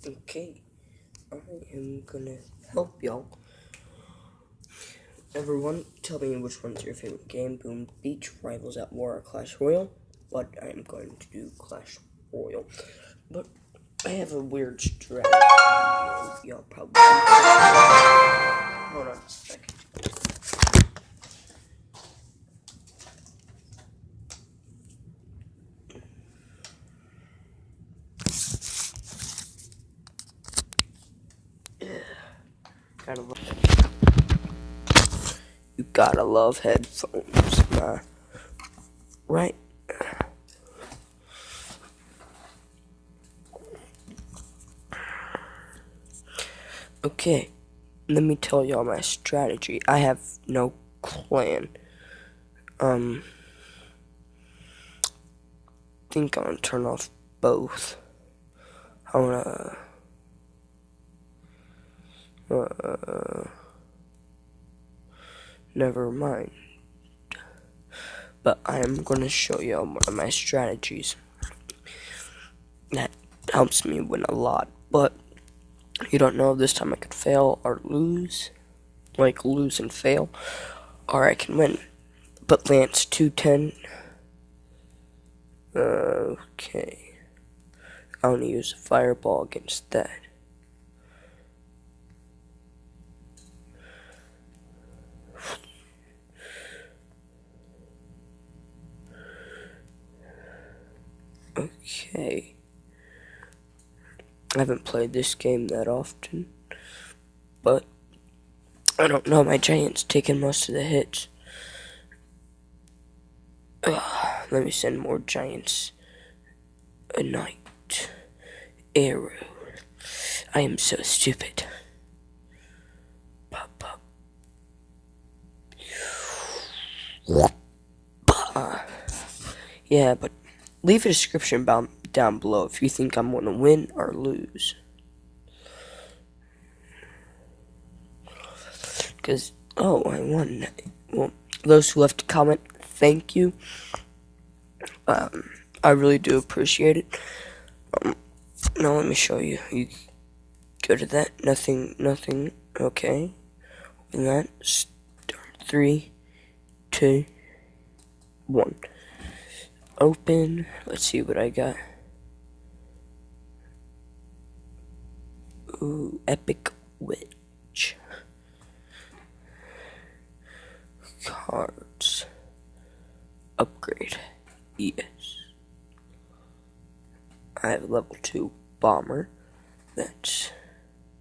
Okay, I am gonna help y'all. Everyone, tell me which one's your favorite game. Boom Beach, Rivals at War, or Clash Royale. But I am going to do Clash Royale. But I have a weird strategy. Y'all probably. Hold on a second. Gotta love. You gotta love headphones, right? Okay, let me tell y'all my strategy. I have no clan. Think I'm gonna turn off both. I wanna. Never mind. But I am gonna show y'all one of my strategies that helps me win a lot. But you don't know, this time I could fail or lose. Like lose and fail. Or I can win. But Lance 210. Okay. I want to use a fireball against that. Okay. I haven't played this game that often. But I don't know, my giant's taking most of the hits. Let me send more giants. A knight. Arrow. I am so stupid. Pop, pop. Yeah, but leave a description down below if you think I'm going to win or lose. Because, oh, I won. Well, those who left a comment, thank you. I really do appreciate it. Now let me show you. You go to that. Nothing. Okay. Open that. Start. 3, 2, 1. Open. Let's see what I got. Ooh, Epic Witch. Cards. Upgrade. Yes. I have level 2 bomber. That's